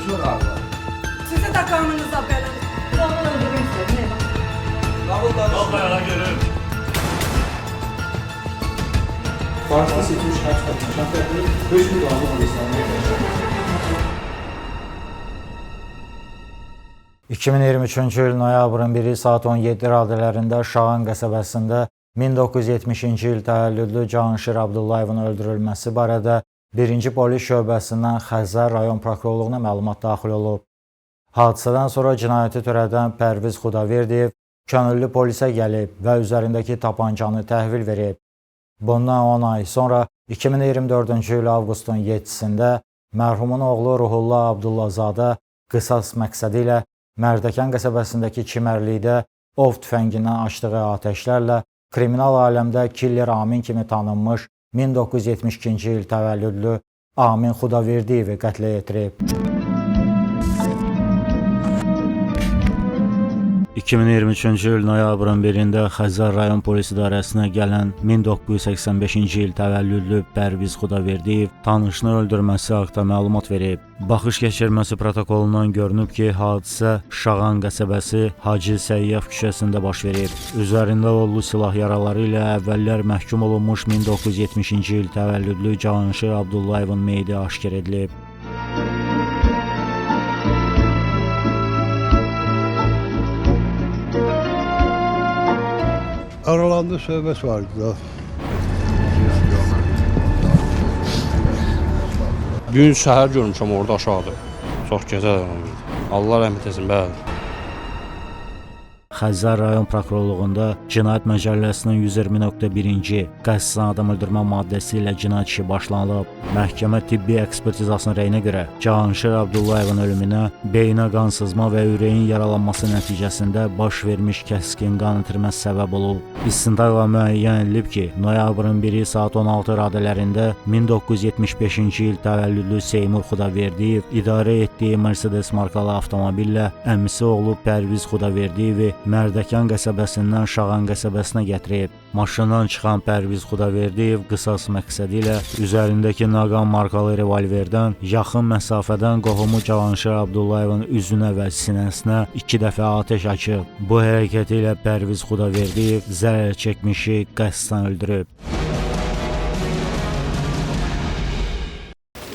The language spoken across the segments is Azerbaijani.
Konuşma galiba. Size de kanınıza benim. Babamı öldürmek istedim. Ne bak? Vallahi görürüm. Paris'te seçilmiş kaç katlı şantiyatları 5 bin dolarla alışlanmaya başladı. 2023-cü il noyabrın 1-i saat 17 radələrində Şağan qəsəbəsində 1970-ci il təvəllüdlü Cahanşir Abdullayevin öldürülməsi barədə 1-ci polis şöbəsindən Xəzər rayon prokurorluğuna məlumat daxil olub. Hadisədən sonra cinayəti törədən Pərviz Xudaverdiyev könüllü polisə gəlib və üzərindəki tapancanı təhvil verib. Bundan 10 ay sonra 2024-cü il avqustun 7-sində mərhumun oğlu Ruhullah Abdullazadə qisas məqsədi ilə Mərdəkan qəsəbəsindəki çimərlikdə ov tüfəngindən açdığı atəşlərlə kriminal aləmdə Killer Amin kimi tanınmış 1972-ci il təvəllüdlü Amin Xudaverdiyevi qətlə yetirib. 2023-cü il noyabrın 1-də Xəzər rayon polis idarəsinə gələn 1985-ci il təvəllüdlü Pərviz Xudaverdiyev tanışını öldürməsi haqqında məlumat verib. Baxış keçirməsi protokolundan görünüb ki, hadisə Şağan qəsəbəsi Hacı Səyyaf küçəsində baş verib. Üzərində odlu silah yaraları ilə əvvəllər məhkum olunmuş 1970-ci il təvəllüdlü Cahanşir Abdullayevin meyidi aşkar edilib. Aralarında söhbət vardı da. Gün səhər görmüşəm orada aşağıda. Çox gözəl adam idi. Allah rəhmət etsin, bəli. Xəzər rayon prokurorluğunda Cinayət Məcəlləsinin 120.1-ci qəsdən adam öldürmə maddəsi ilə cinayət işi başlanılıb. Məhkəmə tibbi ekspertizasının rəyinə görə Cahanşir Abdullayevin ölümünə beyinə qan sızma və ürəyin yaralanması nəticəsində baş vermiş kəskin qan itirməsi səbəb olub. İstintaqla müəyyən edilib ki, noyabrın 1-i saat 16 radələrində 1975-ci il təvəllüdlü Seymur Xudaverdiyev idarə etdiyi Mercedes markalı avtomobillə əmisi oğlu Pərviz Xudaverdiyevi Mərdəkan qəsəbəsindən Şağan qəsəbəsinə gətirib. Maşından çıxan Pərviz Xudaverdiyev qisas məqsədi ilə üzərindəki Naqan markalı revolverdən yaxın məsafədən qohumu Cahanşir Abdullayevin üzünə və sinəsinə 2 dəfə atəş açıb. Bu hərəkəti ilə Pərviz Xudaverdiyev zərər çəkmişi qəsdən öldürüb.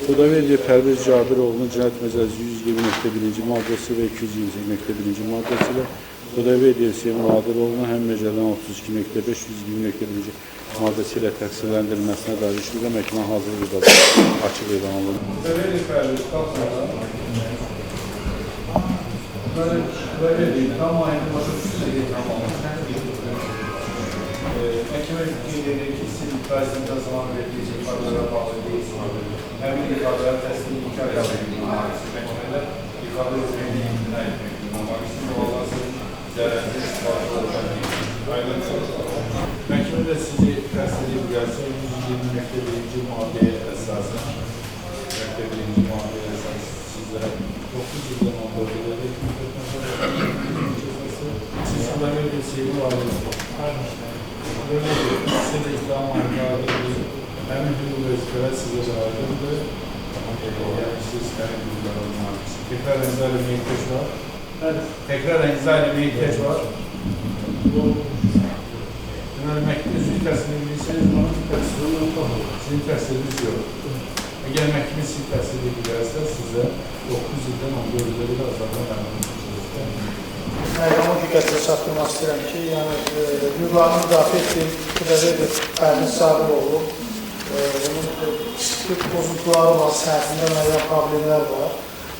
Xudaverdiyev Pərviz Cabiroğlu'nun Cinayət Məcəlləsinin 120.1-ci maddəsi və 228.1-ci maddəsi ilə Xudaverdiyev Seymur Adiloğlu'nun həm məcəllənin 32.5, 120.1-ci maddəsi ilə təqsirləndirilməsinə dair işimizdə məhkəmə hazır bir açıq elan olunur. Xudaverdiyev Pərviz qalsana. Xudaverdiyev tam ayında başa düşürsə tamam. Məhkəmə qeyd edir ki, siz ifadəsində zaman verdiyi ifadelərə bağlı deyilsiniz. Həmin ifadələr təsdiq inkar edilməlidir. Məhkəmədə ifadə verdiyi imtina etməkdir. Zərərli istifadə olacaq. Məhkəmədə sizi təsdiq edilsə, 120.1-ci maddəyə əsasən sizə 9 ildən 14 ildə siz Xudaverdiyev Seymur Adiloğlu. Sizə də iqdam ayınlardır. Həmin hüquq vəzifələr sizə aydındır. Yəni siz həmin hüquqlar olmalısınız. Tekrar imza eləməyə ehtiyac var. Tekrar imza eləməyə ehtiyac var. Deməli, məhkəmə üzvü təhsil edilsiniz, sizin təhsiliniz yox. Əgər məhkəmə sizin təhsil edilərsə, sizə 9 ildən 14 ildə azadlıqla məmnun edəcəksiniz. Məqama diqqətlə çatdırmaq istəyirəm ki, hüquqlarını müdafiə etdiyim Xudaverdiyev Pərviz Cabiroğlu, onun psixik pozuntuları var, səhətində müəyyən problemlər var.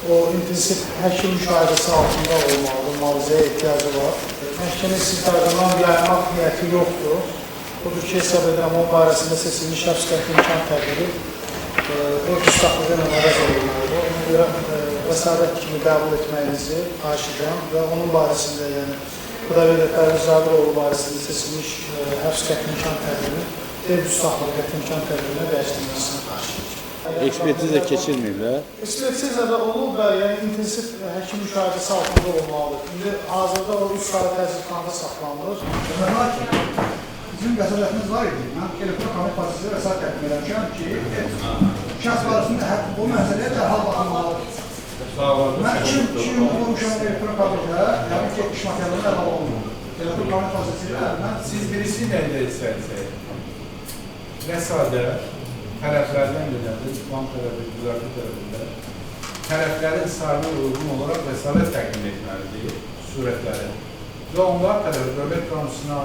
O, intensiv həkim müşahidəsi altında olmalıdır, müalicəyə ehtiyacı var. Məhkəmə istintaqından yaymaq niyyəti yoxdur. Odur ki, hesab edirəm, onun barəsində seçilmiş şəxs qəti imkan tədbiri öz müstəqlığı ilə əvəz olunmalıdır. Ona görə vəsarət kimi qəbul etməyinizi xahiş edirəm və onun barəsində, yəni Xudaverdiyev Pərviz Cabiroğlu barəsində seçilmiş həbs qəti imkan tədbirinin ev müstəqlığı qəti imkan tədbirinə dəyişdirilməsini xahiş edirəm. Ekspertiza keçirməyiblər. Ekspertiza da olub və yəni intensiv həkim müşahidəsi altında olmalıdır. İndi hazırda o 3 saat təcridxanada saxlanılır. Bizim qəsəbətimiz var idi. Mən elektron kanun prosesində vəsait təqdim edəmişəm ki, şəxs barəsində bu məsələyə dərhal baxılmalıdır. Sağ olun. Ben 2 yıl olmuşam elektron kabinetə, yəni ki, iş materiallarına əlavə olunur. Telefon kanun vasitəsilə mən Siz birisi ilə etsəniz, vəsadə tərəflərdən gedəndə, bank tərəfi, müzakirə tərəfində tərəflərin sayına uyğun olaraq vəsait təqdim etməlidir, surətləri. Və onlar tərəfi dövlət qanununa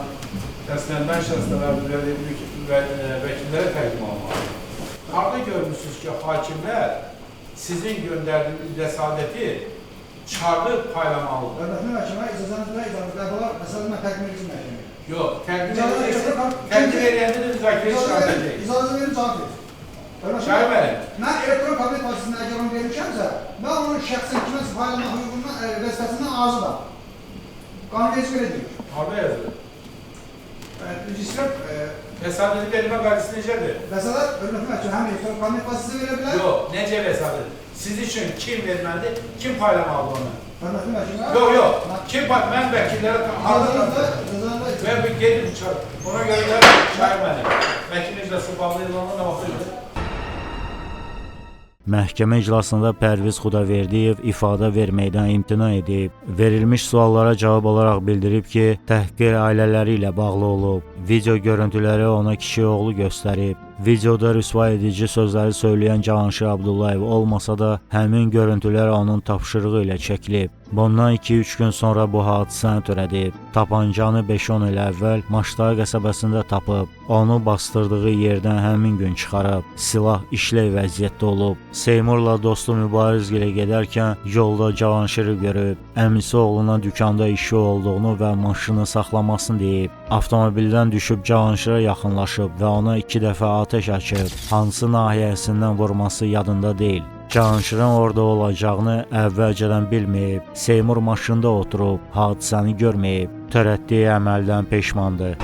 təsdiqlənən şəxslər və vəkillərə təqdim olmalıdır. Harada görmüşsünüz ki, hakimlər sizin göndərdiyiniz vəsadəti çıxardıb paylamalıdır? Hörmətli məhkəmə icazənizlə qəbula məsələn mən təqdim edəcəm məhkəməyə. Yox, təqdim edəndə də müzakirə çıxardacaq. İcazə verin, cavab verin. Şahid bəy. Mən elektron kabinet vasitəsində əgər onu vermişəmsə, mən onun şəxsən kiməsə paylamaq hüququndan, vəzifəsindən azıram. Qanun belə deyir. Harada yazılır? İstəyirəm, Vəsadəti verilmə qaydası necədir? vəsatət, hörmətli məhkəmə həm elektron kabinet vasitəsində verə bilər. Yox, necə vəsadət? Siz üçün kim verməlidir, kim paylamalıdır onu? Hörmətli məhkəmə. Yox, kim mən vəkillərə harada və bir gedin uçar. Ona görə də şahid mənim. Vəkil icrası bağlı edilanda nə vaxt edir? Məhkəmə iclasında Pərviz Xudaverdiyev ifadə verməkdən imtina edib. Verilmiş suallara cavab olaraq bildirib ki, təhqir ailələri ilə bağlı olub. Video görüntüləri ona kişi oğlu göstərib. Videoda rüsva edici sözləri söyləyən Cavanşir Abdullayev olmasa da, həmin görüntülər onun tapşırığı ilə çəkilib. Bundan 2-3 gün sonra bu hadisəni törədib. Tapancanı 5-10 il əvvəl Maşdağ qəsəbəsində tapıb. Onu bastırdığı yerdən həmin gün çıxarıb. Silah işlək vəziyyətdə olub. Seymurla dostu Mübarizgilə gedərkən yolda Cavanşiri görüb. Əmisi oğluna dükanda işi olduğunu və maşını saxlamasını deyib. Avtomobildən düşüb Cavanşirə yaxınlaşıb və ona 2 dəfə atəş açıb. Hansı nahiyəsindən vurması yadında deyil. Cavanşirin orada olacağını əvvəlcədən bilməyib. Seymur maşında oturub, hadisəni görməyib. Törətdiyi əməldən peşmandır.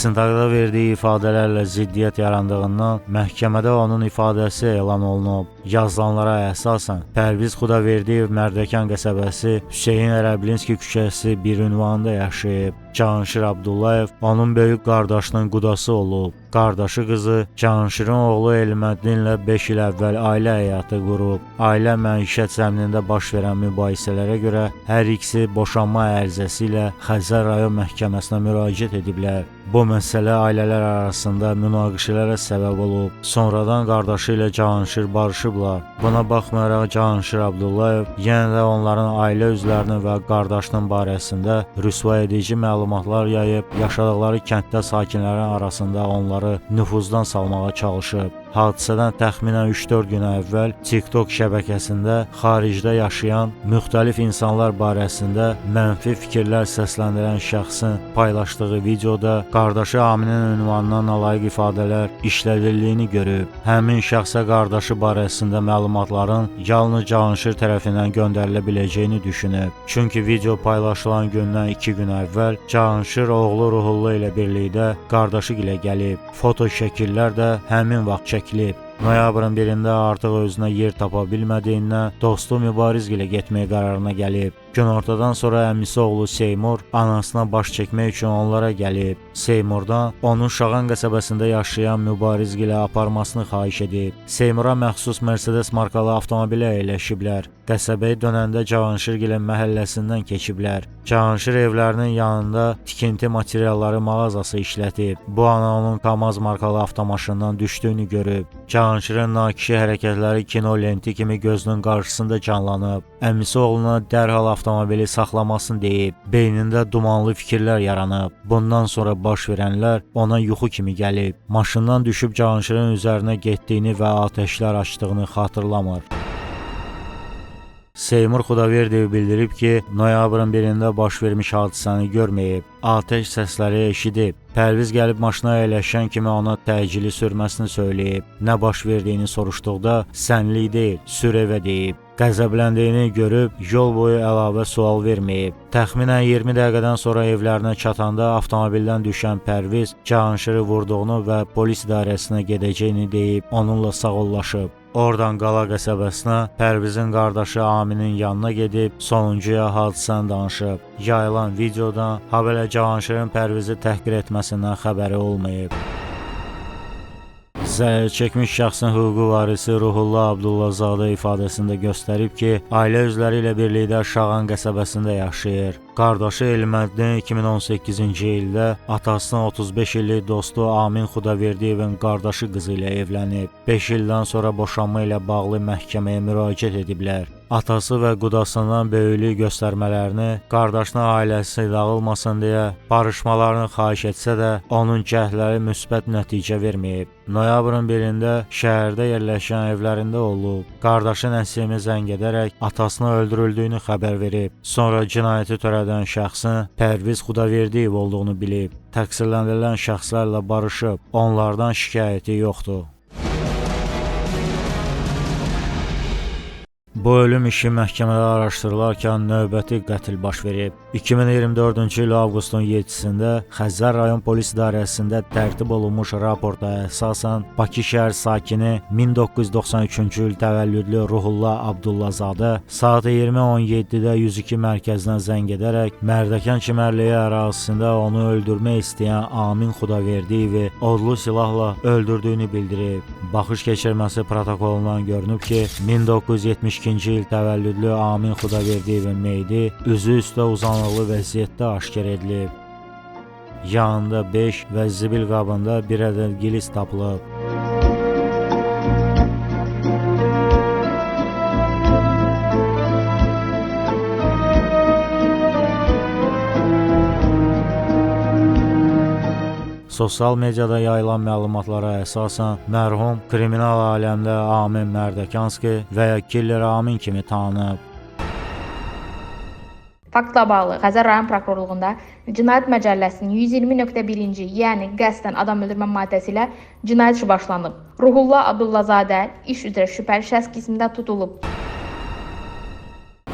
İstintaqda verdiyi ifadələrlə ziddiyyət yarandığından məhkəmədə onun ifadəsi elan olunub. Yazılanlara əsasən Pərviz Xudaverdiyev Mərdəkan qəsəbəsi Hüseyn Ərəblinski küçəsi 1 ünvanında yaşayıb. Cavanşir Abdullayev onun böyük qardaşının qudası olub. Qardaşı qızı Cavanşirin oğlu Elməddinlə 5 il əvvəl ailə həyatı qurub. Ailə məişət zəminində baş verən mübahisələrə görə hər ikisi boşanma ərizəsi ilə Xəzər rayon məhkəməsinə müraciət ediblər. Bu məsələ ailələr arasında münaqişələrə səbəb olub. Sonradan qardaşı ilə Cavanşir barışıblar. Buna baxmayaraq Cavanşir Abdullayev yenə də onların ailə üzvlərinin və qardaşının barəsində rüsva edici məlumatlar yayıb, yaşadıkları kənddə sakinlərin arasında onları nüfuzdan salmağa çalışıb. Hadisədən təxminən 3-4 gün əvvəl TikTok şəbəkəsində xaricdə yaşayan müxtəlif insanlar barəsində mənfi fikirlər səsləndirən şəxsin paylaşdığı videoda qardaşı Aminin ünvanından nalayiq ifadələr işlədildiyini görüb. Həmin şəxsə qardaşı barəsində məlumatların yalnız Cavanşir tərəfindən göndərilə biləcəyini düşünüb. Çünki video paylaşılan gündən 2 gün əvvəl Cavanşir oğlu Ruhullu ilə birlikdə qardaşı ilə gəlib. Foto şəkillər də həmin vaxt çəkilib. Noyabrın 1-də artıq özünə yer tapa bilmədiyindən dostu Mübarizgilə getməyə qərarına gəlib. Günortadan sonra əmisi oğlu Seymur anasına baş çəkmək üçün onlara gəlib. Seymurdan onun Şağan qəsəbəsində yaşayan Mübarizgilə aparmasını xahiş edib. Seymura məxsus Mercedes markalı avtomobilə əyləşiblər. Qəsəbəyə dönəndə Cavanşirgilin məhəlləsindən keçiblər. Cavanşir evlərinin yanında tikinti materialları mağazası işlətib. Bu ana onun Kamaz markalı avtomaşından düşdüyünü görüb. Cavanşirin nakişi hərəkətləri kino lenti kimi gözünün qarşısında canlanıb. Əmisi oğluna dərhal avtomobili saxlamasını deyib. Beynində dumanlı fikirlər yaranıb. Bundan sonra baş verənlər ona yuxu kimi gəlib. Maşından düşüb Cavanşirin üzərinə getdiyini və atəşlər açdığını xatırlamır. Seymur Xudaverdiyev bildirib ki, noyabrın 1-də baş vermiş hadisəni görməyib, atəş səsləri eşidib. Pərviz gəlib maşına əyləşən kimi ona təcili sürməsini söyləyib. Nə baş verdiyini soruşduqda, sənlik deyil, sür evə deyib. Qəzəbləndiyini görüb, yol boyu əlavə sual verməyib. Təxminən 20 dəqiqədən sonra evlərinə çatanda avtomobildən düşən Pərviz Cahanşiri vurduğunu və polis idarəsinə gedəcəyini deyib, onunla sağollaşıb. Oradan Qala qəsəbəsinə Pərvizin qardaşı Aminin yanına gedib, sonuncuya hadisəni danışıb. Yayılan videodan habelə Cahanşirin Pərvizi təhqir etməsindən xəbəri olmayıb. Zərər çəkmiş şəxsin hüquqi varisi Ruhullah Abdullazadə ifadəsində göstərib ki, ailə üzvləri ilə birlikdə Şağan qəsəbəsində yaşayır. Qardaşı Elməddin 2018-ci ildə atasının 35 illik dostu Amin Xudaverdiyevin qardaşı qızı ilə evlənib. 5 ildən sonra boşanma ilə bağlı məhkəməyə müraciət ediblər. Atası və qudasından böyüklük göstərmələrini, qardaşına ailəsi dağılmasın deyə barışmalarını xahiş etsə də, onun cəhdləri müsbət nəticə verməyib. Noyabrın 1-də şəhərdə yerləşən evlərində olub. Qardaşı Nəsimi zəng edərək atasını öldürüldüyünü xəbər verib. Sonra cinayəti törədən şəxsin Pərviz Xudaverdiyev olduğunu bilib. Təqsirləndirilən şəxslərlə barışıb. Onlardan şikayəti yoxdur. Bu ölüm işi məhkəmədə araşdırılarkən növbəti qətl baş verib. 2024-cü il avqustun 7-sində Xəzər rayon polis idarəsində tərtib olunmuş raporta əsasən Bakı şəhər sakini 1993-cü il təvəllüdlü Ruhullah Abdullazadə saat 20:17-də 102 mərkəzinə zəng edərək Mərdəkan çimərliyi ərazisində onu öldürmək istəyən Amin Xudaverdiyevi odlu silahla öldürdüyünü bildirib. Baxış keçirməsi protokolundan görünüb ki, 1972-ci il təvəllüdlü Amin Xudaverdiyevin meyidi üzü üstə uzanıqlı vəziyyətdə aşkar edilib. Yanında 5 və zibil qabında bir ədəd gilis tapılıb. Sosial mediada yayılan məlumatlara əsasən mərhum kriminal aləmdə Amin Mərdəkanski və ya killer Amin kimi tanınıb. Faktla bağlı Xəzər rayon prokurorluğunda Cinayət Məcəlləsinin 120.1-ci, yəni qəsdən adam öldürmə maddəsi ilə cinayət işi başlanıb. Ruhullah Abdullazadə iş üzrə şübhəli şəxs qismində tutulub.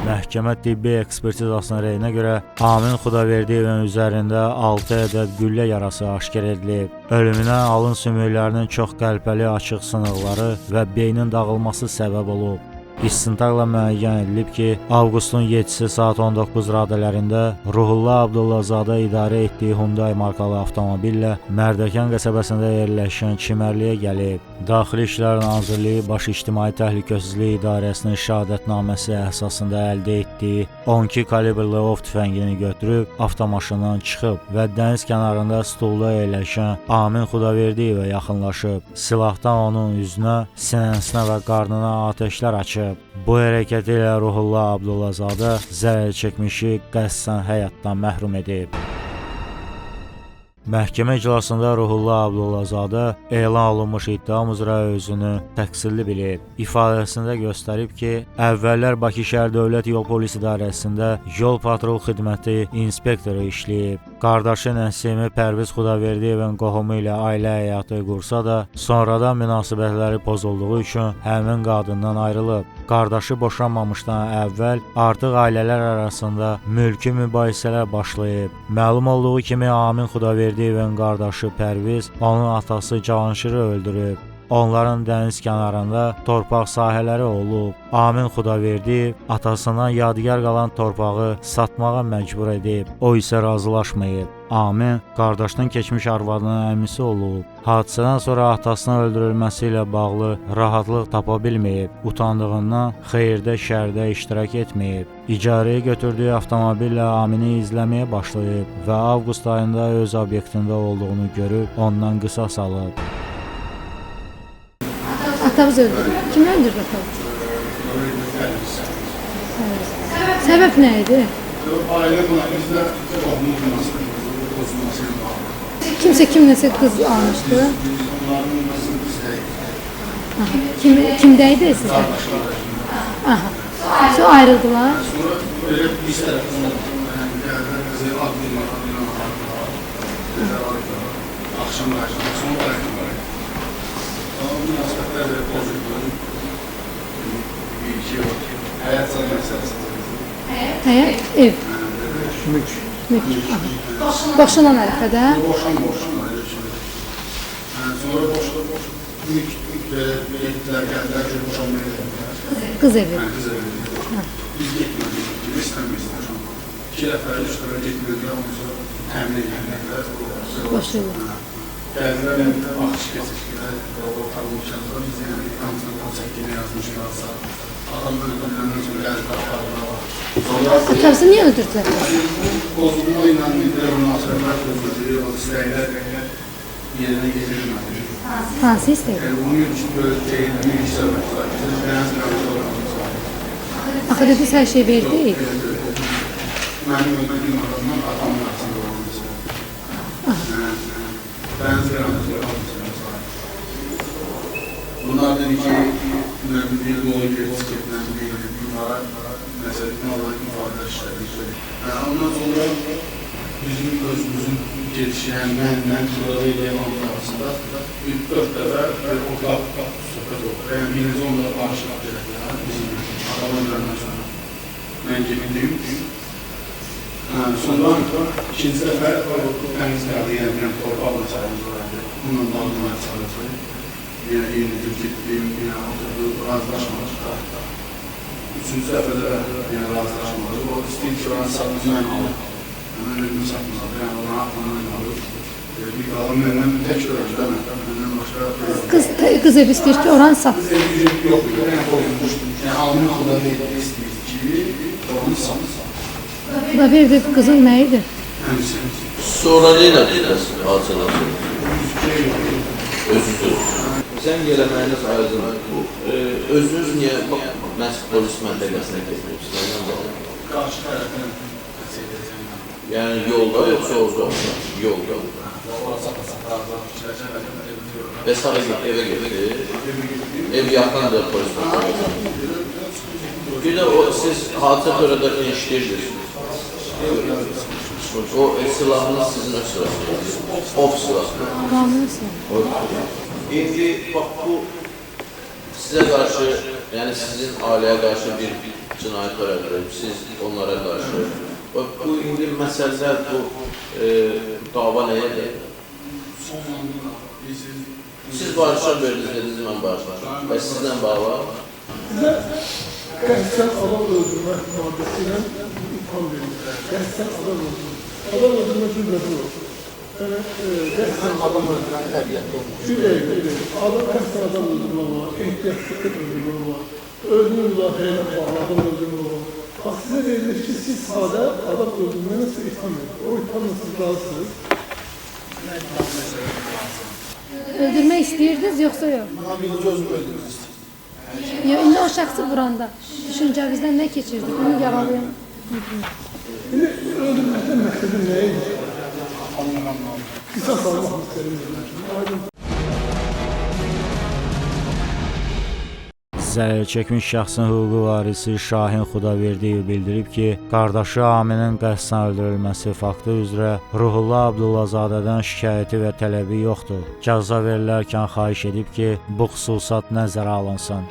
Məhkəmə tibbi ekspertizasının rəyinə görə Amin Xudaverdiyevin üzərində 6 ədəd güllə yarası aşkar edilib. Ölümünə alın sümüklərinin çox qəlpəli açıq sınıqları və beynin dağılması səbəb olub. İstintaqla müəyyən edilib ki, avqustun 7-si saat 19 radələrində Ruhullah Abdullazadə idarə etdiyi Hyundai markalı avtomobillə Mərdəkan qəsəbəsində yerləşən çimərliyə gəlib. Daxili İşlər Nazirliyi Baş İctimai Təhlükəsizlik İdarəsinin şəhadətnaməsi əsasında əldə etdiyi 12 kalibrli ov tüfəngini götürüb avtomaşından çıxıb və dəniz kənarında stulda yerləşən Amin Xudaverdiyevə yaxınlaşıb. Silahdan onun üzünə, sinəsinə və qarnına atəşlər açıb. Bu hərəkəti ilə Ruhullah Abdullazadə zərər çəkmişi qəsdən həyatdan məhrum edib. Məhkəmə iclasında Ruhullah Abdullazadə elan olunmuş iddiam üzrə özünü təqsirli bilib. İfadəsində göstərib ki, əvvəllər Bakı şəhər Dövlət Yol Polis İdarəsində yol patrul xidməti inspektoru işləyib. Qardaşı Nəsimi Pərviz Xudaverdiyevin qohumu ilə ailə həyatı qursa da, sonradan münasibətləri pozulduğu üçün həmin qadından ayrılıb. Qardaşı boşanmamışdan əvvəl artıq ailələr arasında mülki mübahisələr başlayıb. Məlum olduğu kimi Amin Xudaverdiyevin qardaşı Pərviz onun atası Cahanşiri öldürüb. Onların dəniz kənarında torpaq sahələri olub. Amin Xudaverdiyev atasından yadigar qalan torpağı satmağa məcbur edib. O isə razılaşmayıb. Amin qardaşının keçmiş arvadının əmisi olub. Hadisədən sonra atasının öldürülməsi ilə bağlı rahatlıq tapa bilməyib. Utandığından xeyirdə, şərdə iştirak etməyib. İcarəyə götürdüyü avtomobillə Amini izləməyə başlayıb və avqust ayında öz obyektində olduğunu görüb ondan qisas alıb. Atamız öldürdü. Kim öldürdü atamızı? Sebep neydi? Kimse kimlese kız almıştı. Aha. Kimdeydi sizde? Aha. Sonra ayrıldılar. Sonra böyle biz tərəfindən gəldi, qızı adlı akşam qayıtdı, sonra qayıtdı. Ama münasibətlər də pozuldu. Bir iki var. Həyat sağ məsələsi. Həyat, ev. Mülk. Boşanan ərəfədə. Boşanma. Sonra mülk etdilər, gəldilər ki, boşanmaya gəldilər. Qız evi. Qız evi. Biz getmədik, biz istəmirdik. 2 dəfə, 3 dəfə getmədilər, ondan sonra təmin edildilər. Boşayırlar. Gəldilər, baxış keçirdilər, tanımışlar, biz hamısını konsertini yazmışlarsa, adam öldürüləndən sonra gəldilər, apardılar. Atanızı niyə öldürdülər? Bozulma ilə münasibətlər pozuldu, o istəklər yerinə getirilmədi. Hansı istəyir? Bunun üçün böyle bir iş yapmak var. Beyaz granatlar olmamız var. Axı dediniz hər şey verdi. Mənim öldürdüyüm adamdan atamın arasında olmamız var. Beyaz granatlar olmamız var. Bunlar dedi ki, bir dolu gerçekten bunlara mesela ne olarak ifade işledik. Ondan sonra bizim özümüzün gelişi hem benden burada elemanlar arasında 3-4 dəfə ortaq söhbət oldu. Yəni birinci onlara qarşılıq edilər. Bizim adamlardan sonra mən getdim. Sonra ikinci dəfə təmiz qaldı, yəni bir torpaq məsələmiz var. Bununla bağlı məsələsi. Yəni yeni getdim, yəni oturdu, razılaşmadık. Üçüncü dəfə də yəni razılaşmadık. O istəyir ki, oranı satını mən alım. Mən ölümü satmadı, yəni ona aklımdan alır. Bir qalan məndən tək öldürəm, məndən başqa... Qız evi istəyir ki, oranı sat. Qız evi ücret yoxdur, yəni qoyulmuşdur. Yəni alımın xuda vermək istəyir ki, oranı sat. Bu da verdi qızın nə idi? Sonra nə edərsiniz hadisələr? Özünüz. Sən eləməyiniz aydın. Özünüz niyə məhz polis məntəqəsinə getmirsiniz? Qarşı tərəfdən yəni yolda yoxsa orada? Yolda. Və sonra evə getdi. Ev yaxındır polis məntəqəsinə. Bir də siz hadisə törədərkən işləyirsiniz. O silahınız sizin öz silahınız. Of silahı. İndi bax bu sizə qarşı, yəni sizin ailəyə qarşı bir cinayət törədir. Siz onlara qarşı. Bu indi məsələlər, bu dava nəyədir? Siz barışlar verdiniz, dediniz, mən barışlar. Və sizlə bağlı? Bizə qəsdən adam öldürmə maddəsilə itham verilmişlər. Qəsdən adam öldürmə. Adam öldürmə cümləsi olsun. Yəni, qəsdən adam öldürmə təbiyyətli olmuş. Qəsdən adam öldürmə var, ehtiyatsızlık öldürmə var, özünü müdafiə ilə bağlı adam öldürmə var. Bax, sizə verilir ki, siz sadə adam öldürməyə nasıl itham edilir? O ithamla siz razısınız. Öldürmək istəyirdiniz, yoxsa yox? Buna bir gözüm öldürmək istəyir. İndi o şəxsi vuranda düşüncəvizdən nə keçirdi? Bunu yaralayan. İndi öldürməkdən məqsədim nə idi? Qisas almaq istəyirəm. Zərər çəkmiş şəxsin hüquqi varisi Şahin Xudaverdiyev bildirib ki, qardaşı Aminin qəsdən öldürülməsi faktı üzrə Ruhullah Abdullazadədən şikayəti və tələbi yoxdur. Cəza verilərkən xahiş edib ki, bu xüsusat nəzərə alınsın.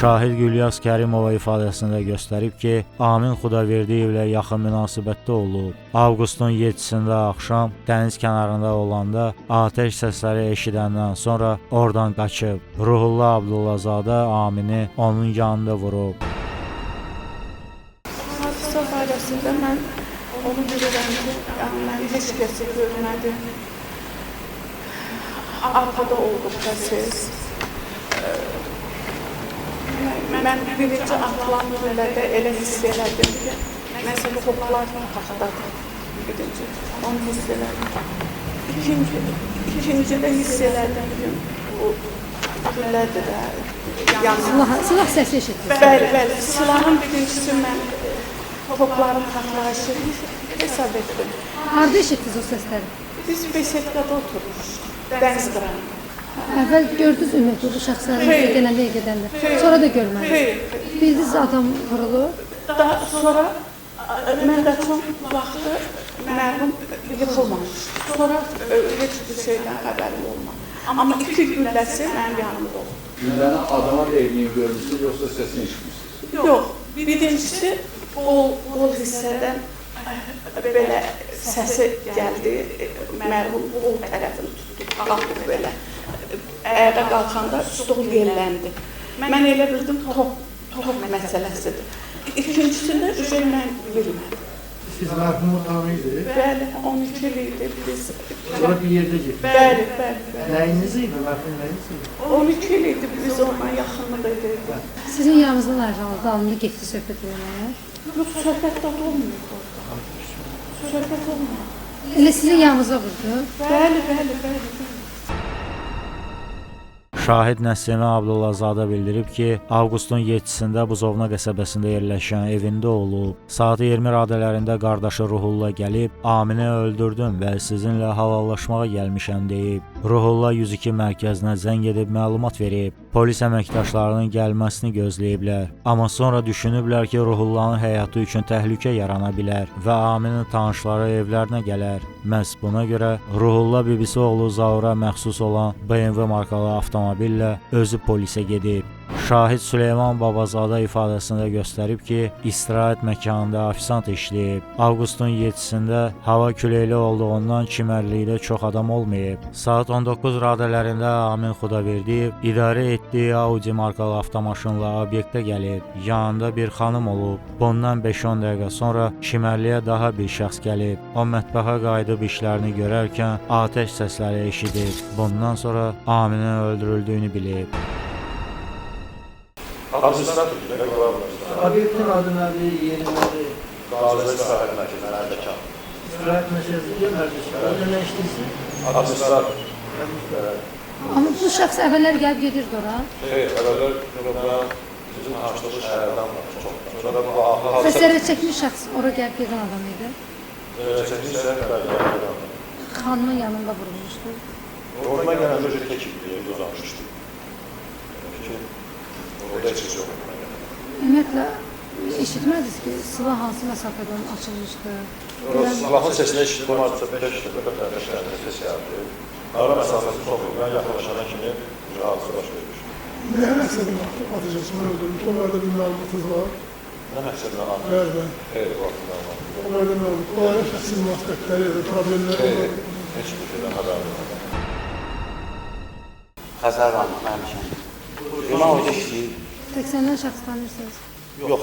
Şahid Gülyaz Kərimova ifadəsində göstərib ki, Amin Xudaverdiyevlə yaxın münasibətdə olub. Avqustun 7-sində axşam dəniz kənarında olanda atəş səsləri eşidəndən sonra oradan qaçıb. Ruhullah Abdullazadə Amini onun yanında vurub. Hadisə barəsində mən onu bilirəm ki, mən heç kəsi görmədim. Arxada olduqda siz. Mən birinci atılan güllədə elə hiss elədim ki, məsələ hoplarla taxtadır. Birinci, onu hiss elədim. İkincidə hiss elədim ki, bu güllədir də. Silah səsi eşitdiniz. Bəli, silahın birincisi mən hopların taxlayışı hesab etdim. Harada eşitdiniz o səsləri? Biz beşetkada oturmuşuz, dəniz qıranında. Əvvəl gördünüz ümumiyyətlə bu şəxsləri gedəndə gedəndə. Sonra da görmədiniz. Bildiniz adam vurulub. Daha sonra mən də çox vaxtı mərhum yıxılmamış. Sonra heç bir şeydən xəbərim olmadı. Amma 2 gülləsi mənim yanımda oldu. Gülləni adama değdiğini görmüşsünüz yoksa sesini işitmişsiniz? Yox, birincisi qol hissədən belə səsi gəldi, mərhum qol tərəfini tutdu, qalxdı belə. Ayağa qalxanda stol yerləndi. Mən elə bildim top məsələsidir. İkincisində mən bilmədim. Siz mərhumu tanıyırdınız? Bəli, 12 il idi biz. Sonra bir yerdə getdiniz? Bəli. Nəyiniz idi, mərhum nəyiniz idi? 12 il idi biz onunla yaxınlıq edirdik. Sizin yanınızdan ayrıldı, alındı, getdi söhbət eləməyə. Yox, söhbət də olmuyor orada. Söhbət olmuyor. Elə sizin yanınıza vurdu? Bəli. Şahid Nəsimə Abdullazadə bildirib ki, avqustun 7-sində Buzovna qəsəbəsində yerləşən evində olub. Saat 20 radələrində qardaşı Ruhulla gəlib, Aminə öldürdüm və sizinlə halallaşmağa gəlmişəm deyib. Ruhulla 102 mərkəzinə zəng edib məlumat verib. Polis əməkdaşlarının gəlməsini gözləyiblər. Amma sonra düşünüblər ki, Ruhullanın həyatı üçün təhlükə yarana bilər və Aminin tanışları evlərinə gələr. Məhz buna görə Ruhulla bibisi oğlu Zaura məxsus olan BMW markalı avtomobillə özü polisə gedib. Şahid Süleyman Babazadə ifadəsində göstərib ki, istirahət məkanında ofisant işləyib. Avqustun 7-sində hava küləkli olduğundan çimərlikdə çox adam olmayıb. Saat 19 radələrində Amin Xudaverdiyev idarə etdiyi Audi markalı avtomaşınla obyektə gəlib. Yanında bir xanım olub. Bundan 5-10 dəqiqə sonra çimərliyə daha bir şəxs gəlib. O mətbəxə qayıdıb işlərini görərkən atəş səsləri eşidib. Bundan sonra Aminin öldürüldüyünü bilib. Obyektin adı nədir, yeri nədir? Qazi İstirahət Mərkəzi, Mərdəkan. İstirahət məsələsi mərkəzi. Orada nə işləyirsin? Administrat. Amma bu şəxs əvvəllər gəlib gedirdi ora. Əvvəllər bizim tanışdığımız şəhərdən var, çox. Sonra bu Və hadisə zərər çəkmiş şəxs ora gəlib gedən adam idi. çəkmiş şəhər Xanımın yanında vurulmuşdu. Orada gələndə öncə tək uzanmışdı. Orada heç şey yox. Ümumiyyətlə, eşitmədiniz ki, silah hansı məsafədən açılmışdı? Silahın səsini eşitdim, artıq 5 dəqiqə ses gəldi. Ara məsafəsi çox yox, mən yaxınlaşana kimi hadisə baş vermiş. Nə məqsədin atış açısından öldürmüş? Onlarda bir məlumatınız var? Nə məqsədlə anladım? Bəli. Xeyr, vaxtında anladım. Onlarda məlumat. Onların şəxsi münasibətləri ya da problemləri var. Heç bir şeydən xəbərim yox. Xəzər var, mənim. Cuma orada işləyir. Tək səndən şəxs tanıyırsınız? Yox.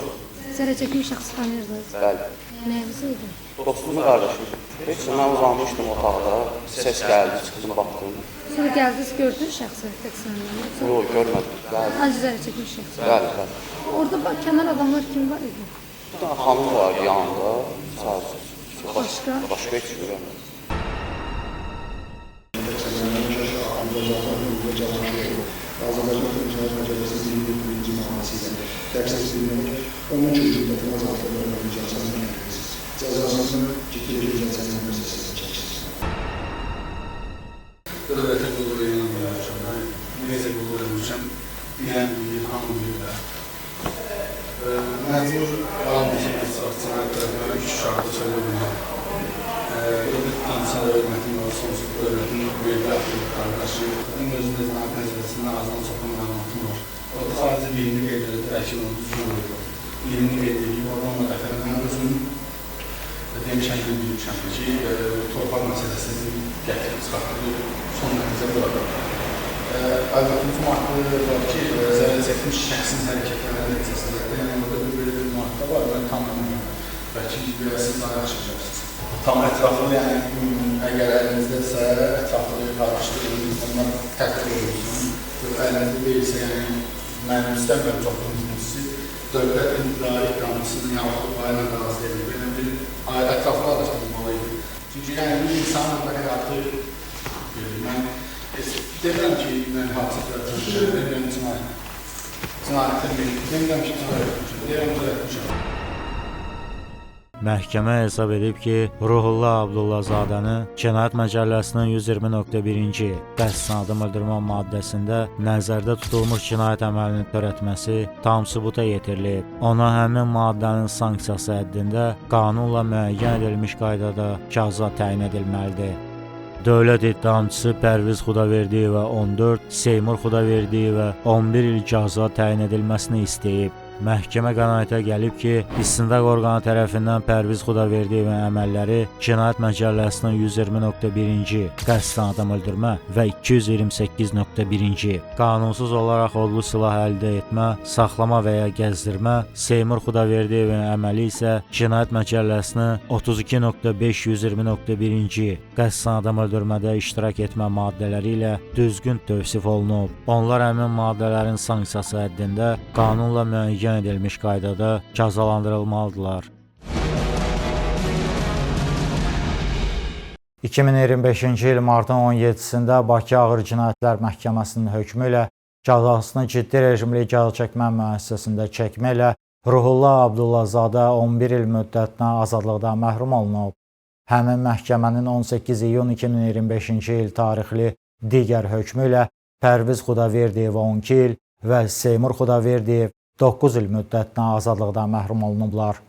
Zərər çəkmiş şəxs tanıyırdınız? Bəli. Nəyiniz idi? Dostumun qardaşım. Heç mən uzanmışdım otaqda. Ses gəldi, çıxdım, baxdım. Sonra gəldiniz, gördünüz şəxsi tək səndən? Yox, görmədim. Bəli. Ancaq zərər çəkmiş şəxs. Bəli. Orada kənar adamlar kim var idi? Bir dənə xanım var yanında. Başqa? Başqa heç görmədim. Azərbaycan Cinayət Məcəlləsinin 21-ci maddəsi ilə təqsirsiz bilinmək, onun kökündə azadlıqlarının cəzasını verəcəksiniz. Cəzasını ciddi bir cəzasını verəcəksiniz. Dövlətin qulluğu inanmıyorum. Mən necə qulluq edirəm, bilən bilir, hamı bilirlər. Məcbur qalmışım cinayət tərəfə 3 şahidi söyləyə İnsan hörmətin və sonsuz hörmətin verdiyi aktivlik qardaşı. Bunun özündə cinayət məcəlləsində azdan çoxlu məlumatım var. Orada sadəcə birini qeyd edir, vəkil onu düzgün verir. Birini qeyd edir, onunla dəfələ mən özüm demişəm ki, bilmişəm ki, torpaq məsələsini gətirib çıxartılır, son nəticə burada. Əlbəttə, maddə var ki, zərər çəkmiş şəxsin hərəkətləri nəticəsində, yəni orada belə bir maddə var, mən tam bilmirəm. Bəlkə biraz siz daha açacaqsınız. Tam ətraflı, yəni əgər əlinizdəsə, ətraflı araşdırılır, ondan təhqir olursun. Əlinizdə deyilsə, yəni mənim istəmirəm çox bilmişsiniz, dövlətin iqrari iqramısının yaxud ayına razı edir. Belə bir ətraflı araşdırılmalıydı. Çünki yəni bir insanın da həyatı mən demirəm ki, mən hadisə tərəfim, demirəm cinayət etmişəm, demirəm ki, cinayət etmişəm, deyirəm cinayət etmişəm. Məhkəmə hesab edib ki, Ruhullah Abdullazadəni Cinayət Məcəlləsinin 120.1-ci qəsdən adam öldürmə maddəsində nəzərdə tutulmuş cinayət əməlini törətməsi tam sübuta yetirilib. Ona həmin maddənin sanksiyası həddində qanunla müəyyən edilmiş qaydada cəza təyin edilməlidir. Dövlət ittihamçısı Pərviz Xudaverdiyeva 14, Seymur Xudaverdiyeva 11 il cəza təyin edilməsini istəyib. Məhkəmə qənaətə gəlib ki, istintaq orqanı tərəfindən Pərviz Xudaverdiyevin əməlləri Cinayət Məcəlləsinin 120.1-ci qəsdən adam öldürmə və 228.1-ci qanunsuz olaraq odlu silah əldə etmə, saxlama və ya gəzdirmə, Seymur Xudaverdiyevin əməli isə Cinayət Məcəlləsinin 32.520.1-ci qəsdən adam öldürmədə iştirak etmə maddələri ilə düzgün tövsif olunub. Onlar həmin maddələrin sanksiyası həddində qanunla müəyyən edilmiş qaydada cəzalandırılmalıdırlar. 2025-ci il martın 17-sində Bakı Ağır Cinayətlər Məhkəməsinin hökmü ilə cəzasını ciddi rejimli cəzaçəkmə müəssisəsində çəkmə ilə Ruhullah Abdullazadə 11 il müddətinə azadlıqdan məhrum olunub. Həmin məhkəmənin 18 iyun 2025-ci il tarixli digər hökmü ilə Pərviz Xudaverdiyev 12 il və Seymur Xudaverdiyev 9 il müddətinə azadlıqdan məhrum olunublar.